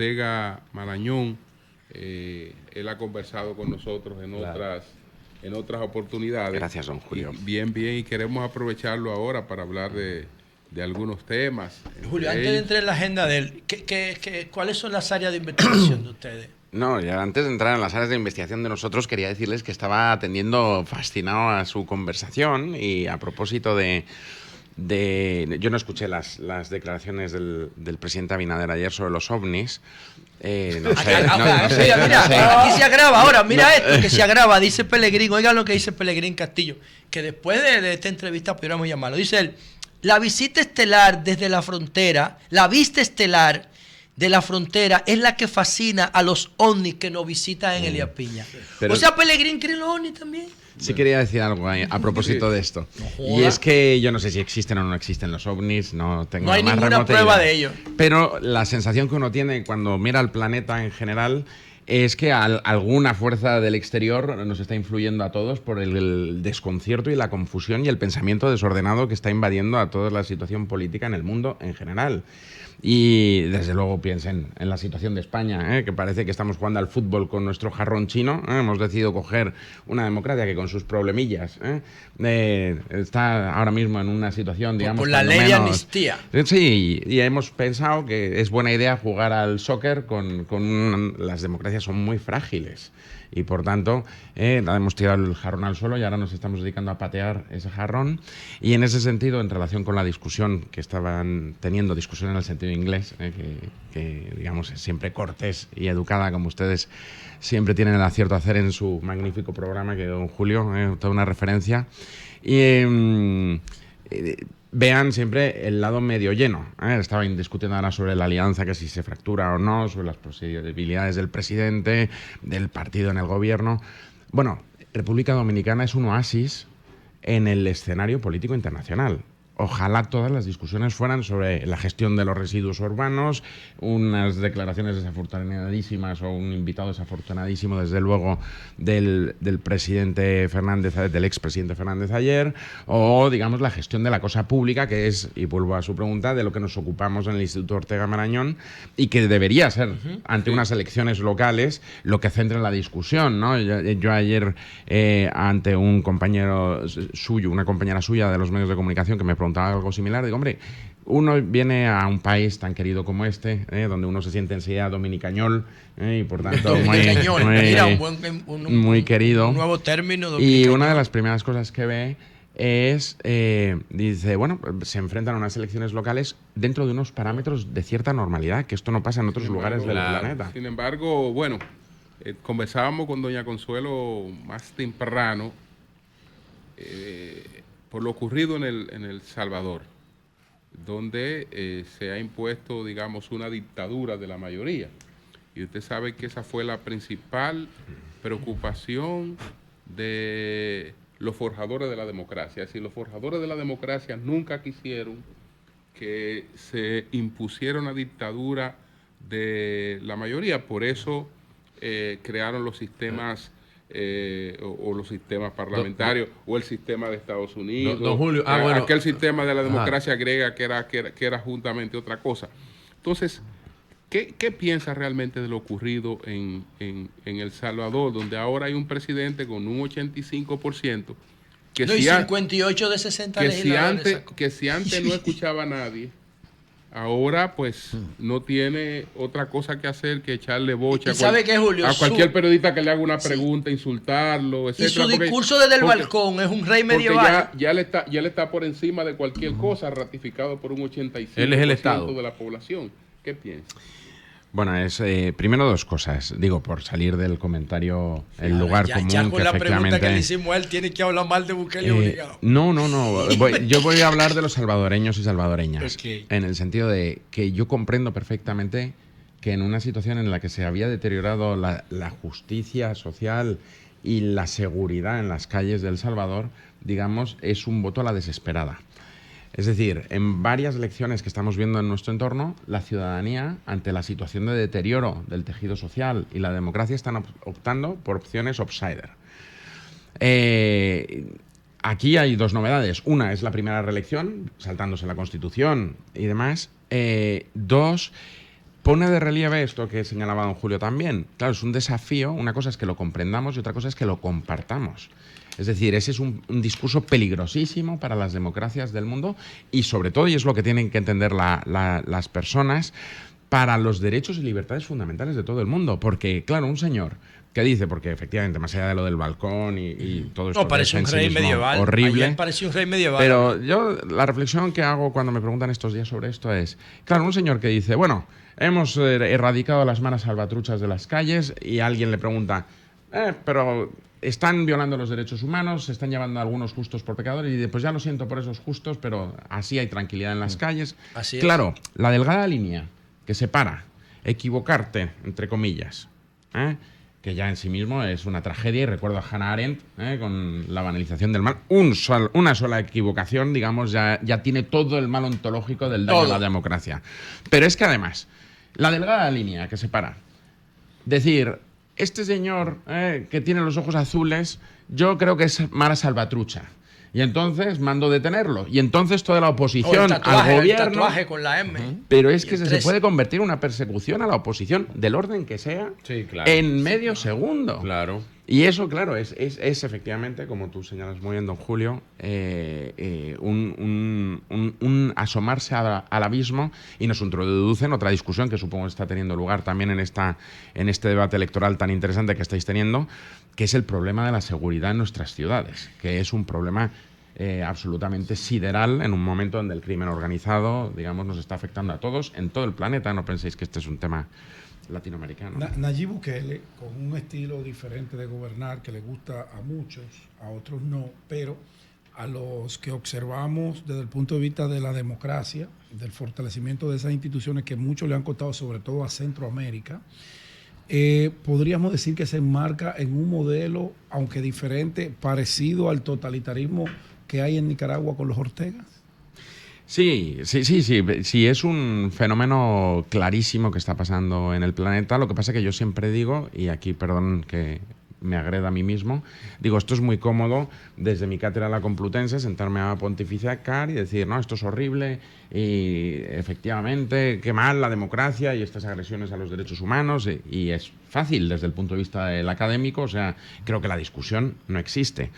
Ortega Marañón. Él ha conversado con nosotros en otras oportunidades. Gracias, don Julio. Bien, y queremos aprovecharlo ahora para hablar de algunos temas. Julio, antes de entrar en la agenda de él, ¿cuáles son las áreas de investigación de ustedes? No, ya antes de entrar en las áreas de investigación de nosotros, quería decirles que estaba atendiendo fascinado a su conversación y a propósito yo no escuché las declaraciones del presidente Abinader ayer sobre los ovnis. No sé. Mira, aquí se agrava ahora, mira esto que se agrava, dice Pellegrín, oigan lo que dice Pellegrín Castillo, que después de esta entrevista pudiéramos llamarlo, dice él, la visita estelar desde la frontera, la vista estelar de la frontera es la que fascina a los ovnis que nos visitan en Elías Piña. O sea, Pellegrín cree en los ovnis también. Sí quería decir algo a propósito de esto. Y es que yo no sé si existen o no existen los ovnis, no tengo hay la más ninguna remota prueba idea. de ello. Pero la sensación que uno tiene cuando mira al planeta en general es que alguna fuerza del exterior nos está influyendo a todos por el desconcierto y la confusión y el pensamiento desordenado que está invadiendo a toda la situación política en el mundo en general. Y desde luego piensen en la situación de España, que parece que estamos jugando al fútbol con nuestro jarrón chino. Hemos decidido coger una democracia que con sus problemillas está ahora mismo en una situación, digamos, por la ley de amnistía. Sí, y hemos pensado que es buena idea jugar al soccer las democracias son muy frágiles. Y por tanto, hemos tirado el jarrón al suelo y ahora nos estamos dedicando a patear ese jarrón. Y en ese sentido, en relación con la discusión que estaban teniendo, discusión en el sentido inglés, que digamos es siempre cortés y educada, como ustedes siempre tienen el acierto a hacer en su magnífico programa, que don Julio, toda una referencia. Y vean siempre el lado medio lleno. Estaban discutiendo ahora sobre la alianza, que si se fractura o no, sobre las posibilidades del presidente, del partido en el gobierno. Bueno, República Dominicana es un oasis en el escenario político internacional. Ojalá todas las discusiones fueran sobre la gestión de los residuos urbanos, unas declaraciones desafortunadísimas o un invitado desafortunadísimo, desde luego, del presidente Fernández, del expresidente Fernández ayer, o, digamos, la gestión de la cosa pública, que es, y vuelvo a su pregunta, de lo que nos ocupamos en el Instituto Ortega Marañón y que debería ser, ante unas elecciones locales, lo que centre la discusión, ¿no? Yo ayer, ante un compañero suyo, una compañera suya de los medios de comunicación que me preguntaba algo similar, digo, hombre, uno viene a un país tan querido como este, donde uno se siente enseguida dominicañol, y por tanto muy querido. Un nuevo término. Y una de las primeras cosas que ve es, dice, bueno, se enfrentan a unas elecciones locales dentro de unos parámetros de cierta normalidad, que esto no pasa en otros lugares del planeta. Sin embargo, bueno, conversábamos con doña Consuelo más temprano por lo ocurrido en El Salvador, donde se ha impuesto, digamos, una dictadura de la mayoría. Y usted sabe que esa fue la principal preocupación de los forjadores de la democracia. Es decir, los forjadores de la democracia nunca quisieron que se impusiera una dictadura de la mayoría. Por eso crearon los sistemas o los sistemas parlamentarios o el sistema de Estados Unidos. Don Julio, bueno, aquel sistema de la democracia griega que era justamente otra cosa. Entonces, ¿qué piensa realmente de lo ocurrido en El Salvador, donde ahora hay un presidente con un 85%? Que no, y 58 de 60 legisladores. Que si antes no escuchaba a nadie, ahora pues no tiene otra cosa que hacer que echarle bocha ¿sabe qué, Julio? A cualquier periodista que le haga una pregunta, insultarlo, etc. Y su discurso desde el balcón es un rey medieval. Ya le está por encima de cualquier cosa, ratificado por un 85% Él es el Estado de la población. ¿Qué piensa? Bueno, es primero dos cosas. Digo, por salir del comentario, el lugar común, ya con que la efectivamente... pregunta que le hicimos a él, tiene que hablar mal de Bukele obligado. No. Yo voy a hablar de los salvadoreños y salvadoreñas. Okay. En el sentido de que yo comprendo perfectamente que en una situación en la que se había deteriorado la justicia social y la seguridad en las calles de El Salvador, digamos, es un voto a la desesperada. Es decir, en varias elecciones que estamos viendo en nuestro entorno, la ciudadanía, ante la situación de deterioro del tejido social y la democracia, están optando por opciones outsider. Aquí hay dos novedades. Una es la primera reelección, saltándose la Constitución y demás. Dos, pone de relieve esto que señalaba don Julio también. Claro, es un desafío, una cosa es que lo comprendamos y otra cosa es que lo compartamos. Es decir, ese es un discurso peligrosísimo para las democracias del mundo y sobre todo, y es lo que tienen que entender las personas, para los derechos y libertades fundamentales de todo el mundo. Porque, claro, un señor que dice, porque efectivamente, más allá de lo del balcón y todo esto, no, parece un rey medieval. Horrible. Ayer parecía un rey medieval. Pero yo, la reflexión que hago cuando me preguntan estos días sobre esto es, claro, un señor que dice, bueno, hemos erradicado las maras salvatruchas de las calles, y alguien le pregunta, pero están violando los derechos humanos, se están llevando a algunos justos por pecadores, y dice, pues ya lo siento por esos justos, pero así hay tranquilidad en las calles. Así es. Claro, la delgada línea que separa equivocarte, entre comillas, que ya en sí mismo es una tragedia, y recuerdo a Hannah Arendt con la banalización del mal. Una sola equivocación, digamos, ya tiene todo el mal ontológico del daño a la democracia. Pero es que además, la delgada línea que separa, decir, este señor que tiene los ojos azules, yo creo que es mara salvatrucha, y entonces mando detenerlo, y entonces toda la oposición al gobierno, el tatuaje con la M. pero es que se puede convertir en una persecución a la oposición del orden que sea, sí, claro, en medio segundo. Claro. Y eso, claro, es efectivamente, como tú señalas muy bien, don Julio, un asomarse al abismo, y nos introduce en otra discusión que supongo está teniendo lugar también en este debate electoral tan interesante que estáis teniendo, que es el problema de la seguridad en nuestras ciudades, que es un problema absolutamente sideral en un momento donde el crimen organizado, digamos, nos está afectando a todos en todo el planeta. No penséis que este es un tema latinoamericano. Nayib Bukele, con un estilo diferente de gobernar que le gusta a muchos, a otros no, pero a los que observamos desde el punto de vista de la democracia, del fortalecimiento de esas instituciones que mucho le han costado, sobre todo a Centroamérica, podríamos decir que se enmarca en un modelo, aunque diferente, parecido al totalitarismo que hay en Nicaragua con los Ortegas. Sí, es un fenómeno clarísimo que está pasando en el planeta. Lo que pasa es que yo siempre digo, y aquí perdón que me agreda a mí mismo, digo, esto es muy cómodo desde mi cátedra La Complutense sentarme a pontificar y decir, no, esto es horrible y efectivamente, qué mal la democracia y estas agresiones a los derechos humanos, y es fácil desde el punto de vista del académico, o sea, creo que la discusión no existe.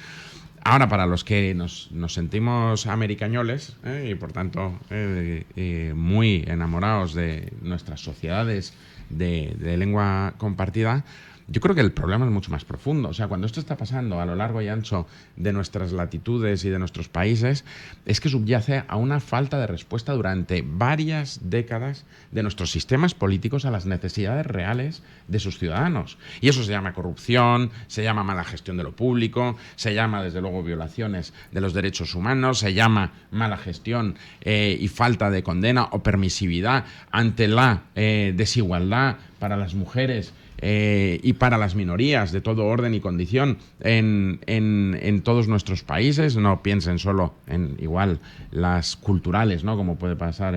Ahora, para los que nos sentimos americañoles y por tanto muy enamorados de nuestras sociedades de lengua compartida, yo creo que el problema es mucho más profundo. O sea, cuando esto está pasando a lo largo y ancho de nuestras latitudes y de nuestros países, es que subyace a una falta de respuesta durante varias décadas de nuestros sistemas políticos a las necesidades reales de sus ciudadanos. Y eso se llama corrupción, se llama mala gestión de lo público, se llama, desde luego, violaciones de los derechos humanos, se llama mala gestión y falta de condena o permisividad ante la desigualdad para las mujeres y para las minorías de todo orden y condición en todos nuestros países. No piensen solo en igual las culturales, ¿no?, como puede pasar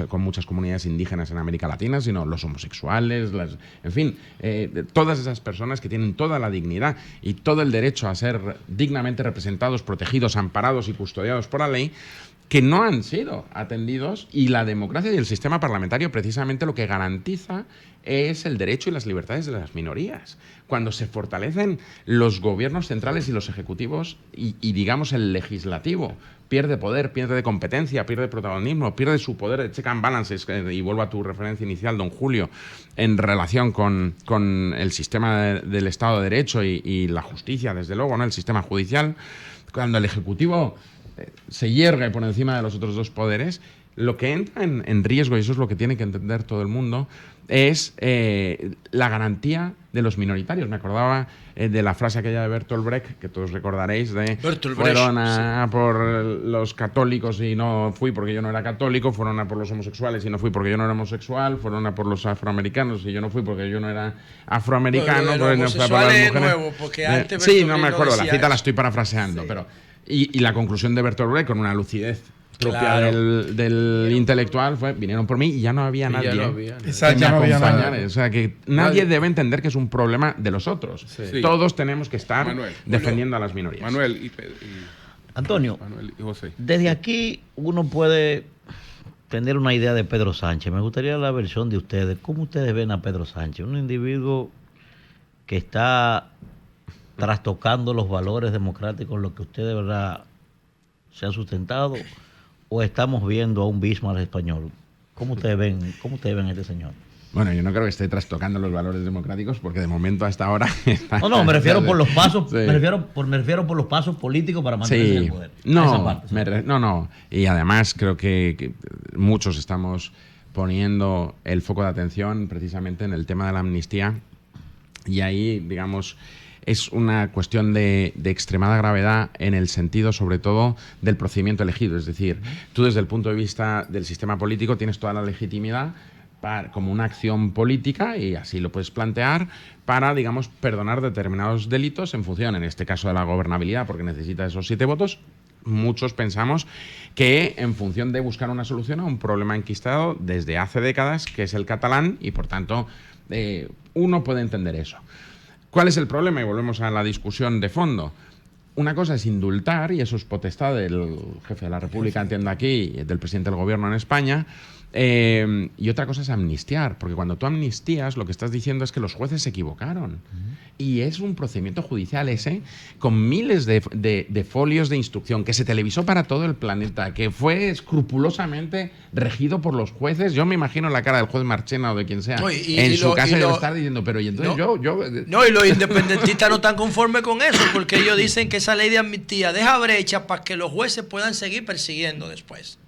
con muchas comunidades indígenas en América Latina, sino los homosexuales, en fin, todas esas personas que tienen toda la dignidad y todo el derecho a ser dignamente representados, protegidos, amparados y custodiados por la ley, que no han sido atendidos, y la democracia y el sistema parlamentario precisamente lo que garantiza es el derecho y las libertades de las minorías. Cuando se fortalecen los gobiernos centrales y los ejecutivos y digamos el legislativo pierde poder, pierde competencia, pierde protagonismo, pierde su poder de check and balances, y vuelvo a tu referencia inicial, don Julio, en relación con el sistema del Estado de Derecho y la justicia, desde luego, ¿no?, el sistema judicial. Cuando el ejecutivo se yergue por encima de los otros dos poderes, lo que entra en riesgo, y eso es lo que tiene que entender todo el mundo, es la garantía de los minoritarios. Me acordaba de la frase aquella de Bertolt Brecht, que todos recordaréis, de fueron por los católicos y no fui porque yo no era católico, fueron a por los homosexuales y no fui porque yo no era homosexual, fueron a por los afroamericanos y yo no fui porque yo no era afroamericano. Los homosexuales nuevo, porque antes sí, no me acuerdo, la cita eso. La estoy parafraseando, sí. Pero y la conclusión de Bertolt Brecht, con una lucidez propia Claro. del intelectual, vinieron por mí y ya no había nadie Exacto, que me ya no había acompañara. nadie. O sea, que nadie debe entender que es un problema de los otros. Sí. Todos tenemos que estar Manuel, defendiendo a las minorías. Manuel y Antonio, Manuel y José. desde aquí uno puede tener una idea de Pedro Sánchez. Me gustaría la versión de ustedes. ¿Cómo ustedes ven a Pedro Sánchez? Un individuo que está trastocando los valores democráticos, lo que usted de verdad se ha sustentado, o estamos viendo a un Bismarck español. ¿Cómo ustedes ven a este señor? Bueno, yo no creo que esté trastocando los valores democráticos, porque de momento hasta ahora está... No, me refiero por los pasos, Sí. me refiero por los pasos políticos para mantenerse en el poder. Esa parte, sí. No. Y además creo que muchos estamos poniendo el foco de atención precisamente en el tema de la amnistía, y ahí, digamos, es una cuestión de extremada gravedad en el sentido, sobre todo, del procedimiento elegido. Es decir, tú desde el punto de vista del sistema político tienes toda la legitimidad como una acción política, y así lo puedes plantear, para, digamos, perdonar determinados delitos en función, en este caso, de la gobernabilidad, porque necesita esos 7 votos. Muchos pensamos que en función de buscar una solución a un problema enquistado desde hace décadas, que es el catalán, y por tanto uno puede entender eso. ¿Cuál es el problema? Y volvemos a la discusión de fondo. Una cosa es indultar, y eso es potestad del jefe de la República, entiendo aquí, y del presidente del gobierno en España. Y otra cosa es amnistiar, porque cuando tú amnistías, lo que estás diciendo es que los jueces se equivocaron. Y es un procedimiento judicial ese, con miles de folios de instrucción, que se televisó para todo el planeta, que fue escrupulosamente regido por los jueces. Yo me imagino la cara del juez Marchena o de quien sea en su casa, y estar diciendo, pero y entonces No, y los independentistas no están conformes con eso, porque ellos dicen que esa ley de amnistía deja brecha para que los jueces puedan seguir persiguiendo después.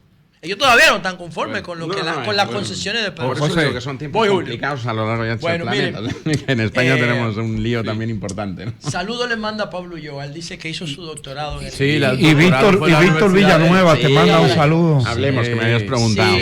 Ellos todavía no están conformes con las concesiones de Pedro. Por eso digo que son tiempos complicados a lo largo del planeta. En España tenemos un lío también importante, ¿no? Saludos le manda a Pablo Ulloa. Él dice que hizo su doctorado en el... Y Víctor Villanueva te manda un saludo. Hablemos, que me habías preguntado.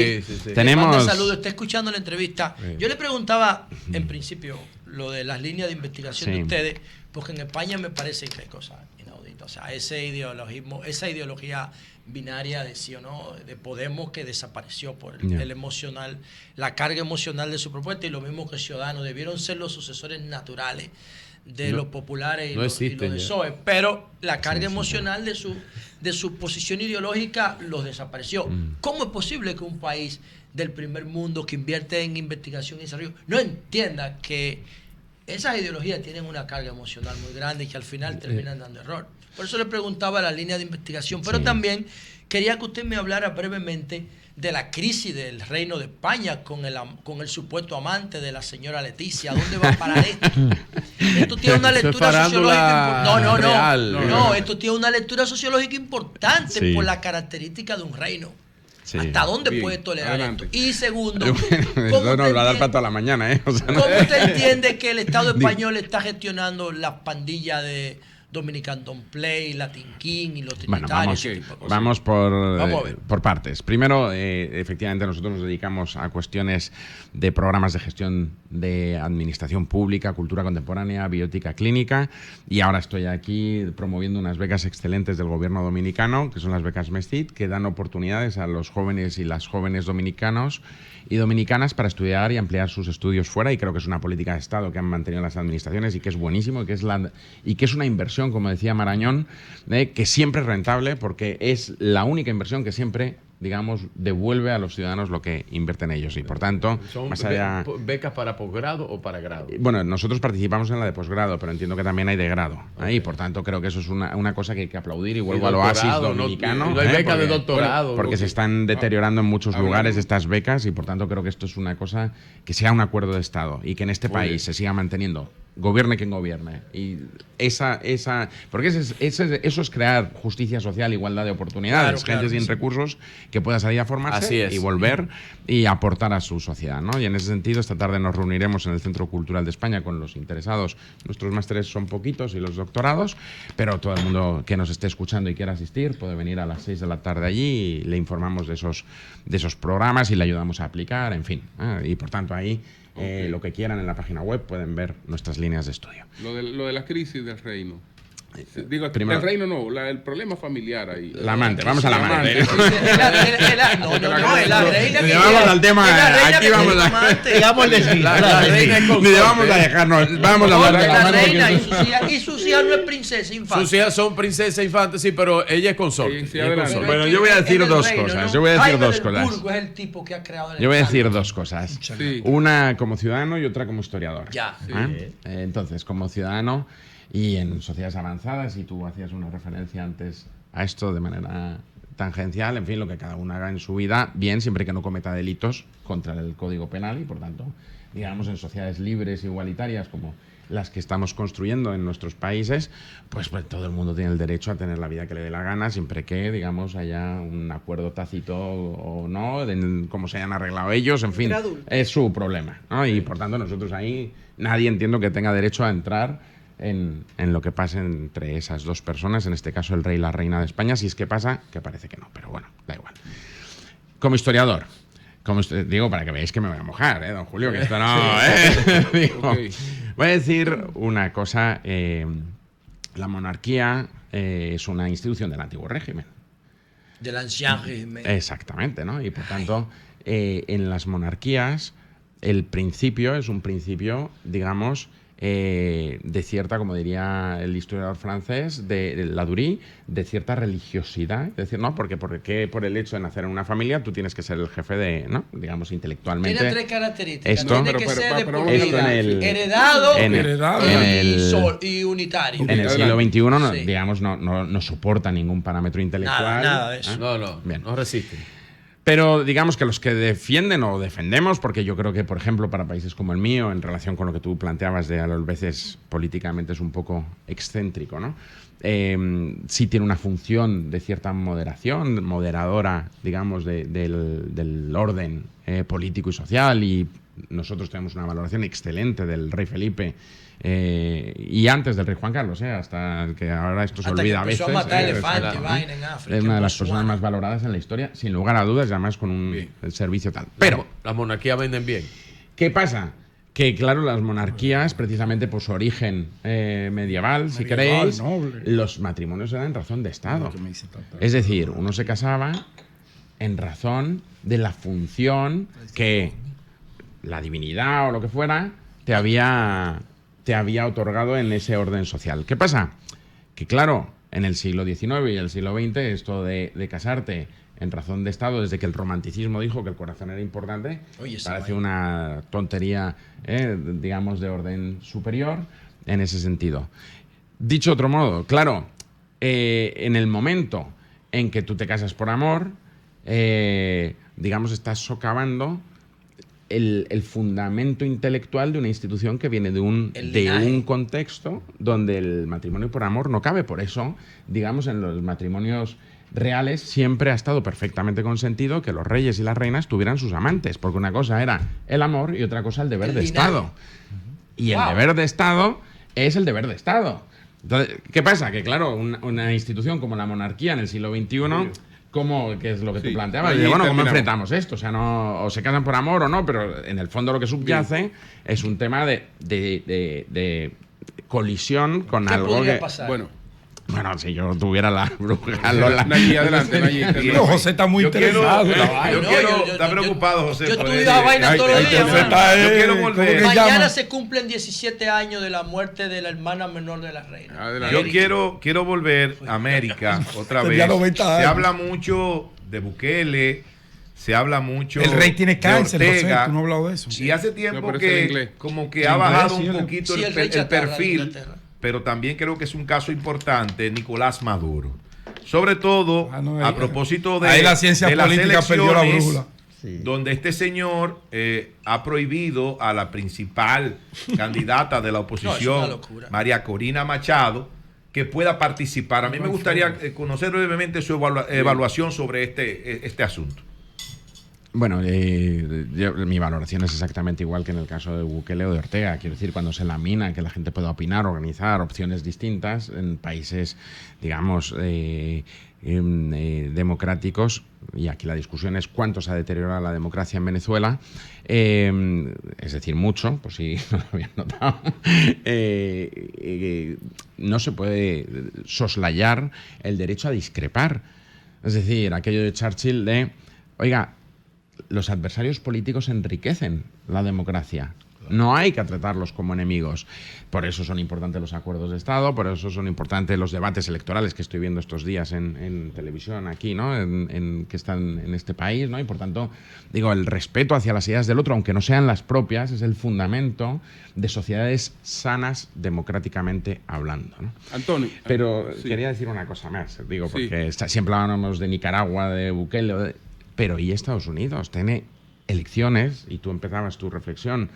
Tenemos... manda saludos, está escuchando la entrevista. Yo le preguntaba, en principio, lo de las líneas de investigación de ustedes, porque en España me parece que hay cosas inauditas. O sea, ese ideologismo, esa ideología binaria de sí o no, de Podemos, que desapareció por el emocional, la carga emocional de su propuesta, y lo mismo que Ciudadanos debieron ser los sucesores naturales de los populares y los de PSOE, pero la carga emocional de su posición ideológica los desapareció. ¿Cómo es posible que un país del primer mundo que invierte en investigación y desarrollo no entienda que esas ideologías tienen una carga emocional muy grande y que al final terminan dando error? Por eso le preguntaba la línea de investigación, pero también quería que usted me hablara brevemente de la crisis del Reino de España con el supuesto amante de la señora Leticia. ¿A dónde va a parar esto? Esto tiene una lectura sociológica importante. No, esto tiene una lectura sociológica importante por la característica de un reino. Sí. ¿Hasta dónde puede tolerar esto? Y segundo, ¿cómo nos va a dar para toda la mañana, ¿eh? O sea, ¿cómo usted entiende que el Estado español está gestionando las pandillas de Dominican Don't Play, Latin King y los trinitarios? Vamos por partes. Primero, efectivamente, nosotros nos dedicamos a cuestiones de programas de gestión de administración pública, cultura contemporánea, biótica clínica, y ahora estoy aquí promoviendo unas becas excelentes del gobierno dominicano, que son las becas MESTIT, que dan oportunidades a los jóvenes y las jóvenes dominicanos y dominicanas para estudiar y ampliar sus estudios fuera, y creo que es una política de Estado que han mantenido las administraciones y que es buenísimo, y que es una inversión, como decía Marañón, que siempre es rentable, porque es la única inversión que siempre, digamos, devuelve a los ciudadanos lo que invierten ellos, y por tanto, más allá... ¿Becas para posgrado o para grado? Bueno, nosotros participamos en la de posgrado, pero entiendo que también hay de grado. Y por tanto creo que eso es una cosa que hay que aplaudir, y vuelvo al oasis dominicano. No hay becas de doctorado. Porque se están deteriorando en muchos lugares estas becas, y por tanto creo que esto es una cosa que sea un acuerdo de Estado, y que en este país se siga manteniendo, gobierne quien gobierne. Y porque eso es crear justicia social, igualdad de oportunidades, gente sin recursos que pueda salir a formarse y volver y aportar a su sociedad, ¿no? Y en ese sentido, esta tarde nos reuniremos en el Centro Cultural de España con los interesados. Nuestros másteres son poquitos y los doctorados, pero todo el mundo que nos esté escuchando y quiera asistir puede venir a las 6 de la tarde allí, y le informamos de esos programas y le ayudamos a aplicar, en fin. Y por tanto ahí... lo que quieran en la página web pueden ver nuestras líneas de estudio. Lo de la crisis del reino. Digo, Primero- el reino no, el problema familiar ahí. La amante, vamos a la amante. No, la reina. Nos llevamos al tema, aquí vamos a... Digamos el desvío. La reina es Ni consorte. vamos a dejarnos, vamos a hablar de la La amante. reina que- y sus hijas no es princesa, infante. Sus hijas son princesa infante, sí, pero ella es consorte. Sí, Ella es adelante. consorte. Bueno, yo voy a decir Es del dos reino, cosas, ¿no? yo voy a decir Jaime dos del cosas. Burgo es el tipo que ha creado el Yo voy a Estado. decir dos cosas. Sí. Una como ciudadano y otra como historiador. Ya. Entonces, como ciudadano y en sociedades avanzadas, y tú hacías una referencia antes a esto de manera tangencial, en fin, lo que cada uno haga en su vida, bien, siempre que no cometa delitos contra el Código Penal y, por tanto, digamos, en sociedades libres e igualitarias como las que estamos construyendo en nuestros países, pues todo el mundo tiene el derecho a tener la vida que le dé la gana, siempre que, digamos, haya un acuerdo tácito o no, de cómo se hayan arreglado ellos, en fin, Entre adultos. es su problema, ¿no? Y por tanto nosotros ahí, nadie entiendo que tenga derecho a entrar en lo que pase entre esas dos personas, en este caso el rey y la reina de España, si es que pasa, que parece que no, pero bueno, da igual. Como historiador, digo, para que veáis que me voy a mojar, don Julio, que esto no, Digo, Ok. voy a decir una cosa, la monarquía es una institución del antiguo régimen. Del ancien régimen. Exactamente, ¿no? Y por tanto, en las monarquías, el principio es un principio, digamos, de cierta, como diría el historiador francés, de Ladurie, de cierta religiosidad. Es decir, ¿no? Porque por el hecho de nacer en una familia, tú tienes que ser el jefe de, ¿no? Digamos, intelectualmente. Tiene tres características. Esto- Tiene que Pero- ser pero- de pero- por esto vida, en el- heredado en y unitario. En el siglo XXI, no, Sí. digamos, no soporta ningún parámetro intelectual. Nada de eso. ¿eh? No, Bien. no resisten. Pero digamos que los que defienden o defendemos, porque yo creo que, por ejemplo, para países como el mío, en relación con lo que tú planteabas de a las veces políticamente es un poco excéntrico, ¿no? Sí tiene una función de cierta moderación, moderadora, digamos, del orden político y social, y nosotros tenemos una valoración excelente del rey Felipe y antes del rey Juan Carlos, hasta que ahora esto se Hasta que olvida a empezó veces. a matar ¿eh? elefantes, Claro, vaina en África, es una de en las personas Botswana. más valoradas en la historia, sin lugar a dudas, y además con un Bien. servicio tal. Pero Pero, las monarquías venden bien. ¿qué pasa? Que, claro, las monarquías, precisamente por su origen medieval, si Medieval, queréis, noble. los matrimonios eran en razón de Estado. Lo que me dice tanta- Es decir, uno se casaba en razón de la función que la divinidad o lo que fuera te había otorgado en ese orden social. ¿Qué pasa? Que claro, en el siglo XIX y el siglo XX, esto de casarte en razón de Estado, desde que el romanticismo dijo que el corazón era importante, Oye, esa parece vaina. una tontería, digamos, de orden superior en ese sentido. Dicho de otro modo, claro, en el momento en que tú te casas por amor, digamos, estás socavando el fundamento intelectual de una institución que viene de El de linaje. un contexto donde el matrimonio por amor no cabe. Por eso, digamos, en los matrimonios reales siempre ha estado perfectamente consentido que los reyes y las reinas tuvieran sus amantes, porque una cosa era el amor y otra cosa el deber El de linaje. Estado. Y el Wow. deber de Estado es el deber de Estado. Entonces, ¿qué pasa? Que claro, una institución como la monarquía en el siglo XXI, que es lo que tú Sí, planteabas, ahí dice, bueno, ¿cómo terminamos. enfrentamos esto? O sea, no, o se casan por amor o no, pero en el fondo lo que subyace es un tema de colisión con ¿Qué algo podría que... pasar? Bueno, si yo tuviera la bruja Lola... Nayi, adelante, Nayi. No, José está muy Yo quiero- interesado. yo no, quiero- yo- está yo- preocupado, José. Yo por estudio eso. esa vaina todos los días. José mano. está, Yo quiero ¿cómo volver. que Mañana llama? se cumplen 17 años de la muerte de la hermana menor de la reina. Adelante. Yo quiero volver a América otra Tenía vez. 90 Se años. habla mucho de Bukele, se habla mucho El rey tiene de cáncer, José, Ortega, tú no has hablado de eso. Y hace No, tiempo pero es el que inglés. como que Sí, ha bajado inglés, un sí, poquito sí, el, el rey el chatarra de perfil, Inglaterra. pero también creo que es un caso importante Nicolás Maduro. Sobre todo, Ah, no, a ahí- propósito de, ahí la ciencia de las política perdió la elecciones, brújula. donde este señor ha prohibido a la principal candidata de la No, oposición, es una locura. María Corina Machado, que pueda participar. A mí me gustaría conocer brevemente su evaluación sobre este asunto. Bueno, mi valoración es exactamente igual que en el caso de Bukele o de Ortega. Quiero decir, cuando se lamina que la gente pueda opinar, organizar opciones distintas en países, digamos, democráticos, y aquí la discusión es cuánto se ha deteriorado la democracia en Venezuela, es decir, mucho, por si no lo habían notado, no se puede soslayar el derecho a discrepar. Es decir, aquello de Churchill de, oiga, los adversarios políticos enriquecen la democracia. No hay que tratarlos como enemigos. Por eso son importantes los acuerdos de Estado, por eso son importantes los debates electorales que estoy viendo estos días en televisión aquí, ¿no? Que están en este país, ¿no? Y por tanto, digo, el respeto hacia las ideas del otro, aunque no sean las propias, es el fundamento de sociedades sanas democráticamente hablando, ¿no? Antonio. Pero sí. quería decir una cosa más, digo, porque Sí. siempre hablamos de Nicaragua, de Bukele, pero ¿y Estados Unidos? Tiene elecciones, y tú empezabas tu reflexión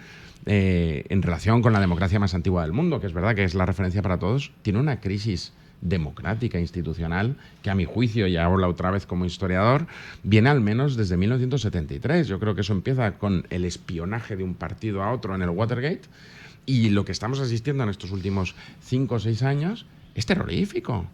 en relación con la democracia más antigua del mundo, que es verdad que es la referencia para todos, tiene una crisis democrática institucional que, a mi juicio, y hablo otra vez como historiador, viene al menos desde 1973. Yo creo que eso empieza con el espionaje de un partido a otro en el Watergate, y lo que estamos asistiendo en estos últimos 5 o 6 años es terrorífico.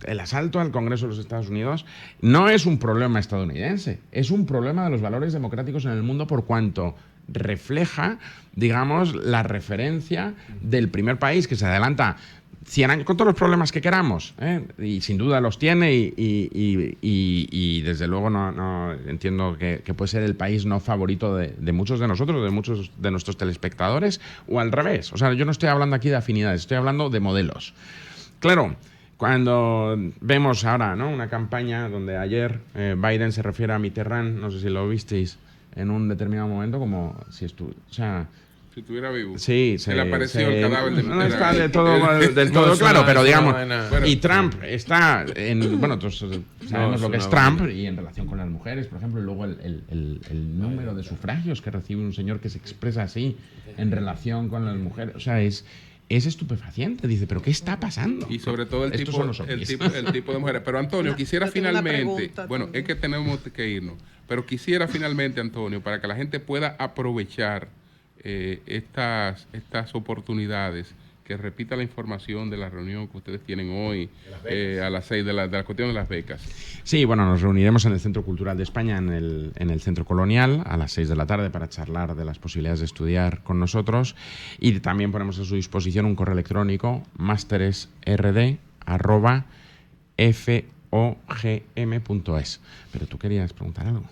El asalto al Congreso de los Estados Unidos no es un problema estadounidense, es un problema de los valores democráticos en el mundo, por cuanto refleja, digamos, la referencia del primer país que se adelanta 100 años con todos los problemas que queramos, ¿eh? Y sin duda los tiene, y desde luego no entiendo que puede ser el país no favorito de muchos de nosotros, de muchos de nuestros telespectadores, o al revés. O sea, yo no estoy hablando aquí de afinidades, estoy hablando de modelos. Claro, cuando vemos ahora, ¿no?, una campaña donde ayer Biden se refiere a Mitterrand, no sé si lo visteis, en un determinado momento, como si estuviera... O sea, Si estuviera vivo. sí, se le apareció el cadáver de no está Mitterrand. del todo No, es claro, una- pero es digamos... una vaina- Bueno, Y Trump está en... Bueno, todos sabemos es lo que es una Trump, vaina. y en relación con las mujeres, por ejemplo, y luego el número de sufragios que recibe un señor que se expresa así en relación con las mujeres. O sea, es estupefaciente. Dice, ¿pero qué está pasando? Y sobre todo el Estos tipo, son los el, ovnis. tipo de mujeres. Pero Antonio, quisiera yo tengo una finalmente, pregunta bueno, también. es que tenemos que irnos, pero quisiera finalmente, Antonio, para que la gente pueda aprovechar estas oportunidades, que repita la información de la reunión que ustedes tienen hoy a las 6 de la cuestión de las becas. Sí, bueno, nos reuniremos en el Centro Cultural de España, en el Centro Colonial, a las 6 de la tarde para charlar de las posibilidades de estudiar con nosotros, y también ponemos a su disposición un correo electrónico, masteresrd@fogm.es. Pero tú querías preguntar algo.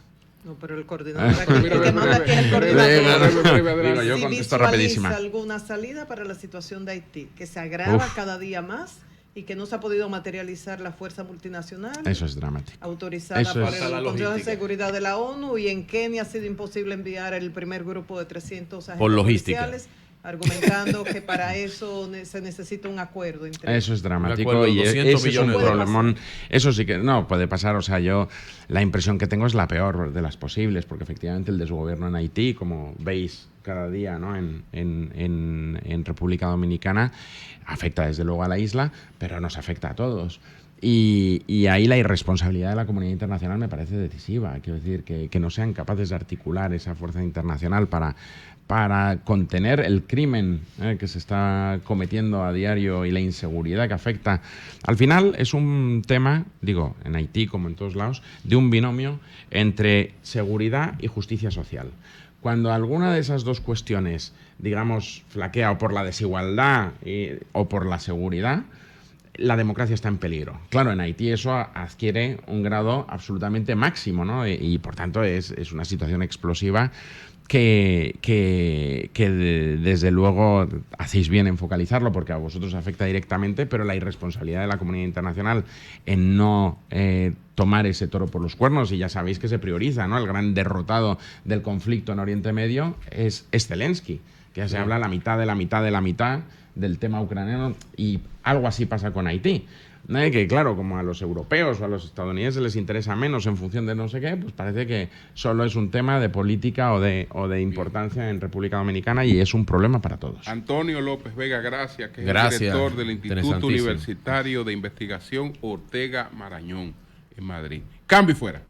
No, pero el coordinador aquí, el que manda aquí es el coordinador. Digo, yo Si contesto visualiza rapidísima. alguna salida para la situación de Haití, que se agrava Uf. cada día más y que no se ha podido materializar la fuerza multinacional Eso es dramático. autorizada Eso por es- el La Consejo de logística. Seguridad de la ONU, y en Kenia ha sido imposible enviar el primer grupo de 300 agentes Por logística. policiales, argumentando que para eso se necesita un acuerdo entre Eso es dramático, Un acuerdo, y 200 ese es un millones de dólares. problemón. Eso sí que no puede pasar. O sea, yo la impresión que tengo es la peor de las posibles, porque efectivamente el desgobierno en Haití, como veis cada día, ¿no?, en República Dominicana, afecta desde luego a la isla, pero nos afecta a todos. Y ahí la irresponsabilidad de la comunidad internacional me parece decisiva. Quiero decir, que no sean capaces de articular esa fuerza internacional para contener el crimen que se está cometiendo a diario, y la inseguridad que afecta. Al final es un tema, digo, en Haití como en todos lados, de un binomio entre seguridad y justicia social. Cuando alguna de esas dos cuestiones, digamos, flaquea, o por la desigualdad o por la seguridad, la democracia está en peligro. Claro, en Haití eso adquiere un grado absolutamente máximo, ¿no? Y por tanto es una situación explosiva que desde luego hacéis bien en focalizarlo, porque a vosotros afecta directamente, pero la irresponsabilidad de la comunidad internacional en no tomar ese toro por los cuernos, y ya sabéis que se prioriza, ¿no? El gran derrotado del conflicto en Oriente Medio es Zelensky, que ya se habla la mitad de la mitad de la mitad del tema ucraniano, y algo así pasa con Haití. Que claro, como a los europeos o a los estadounidenses les interesa menos en función de no sé qué, pues parece que solo es un tema de política o de importancia en República Dominicana, y es un problema para todos. Antonio López Vega, gracias, que es Gracias. el director del Instituto Interesantísimo. Universitario de Investigación Ortega Marañón en Madrid. Cambio y fuera.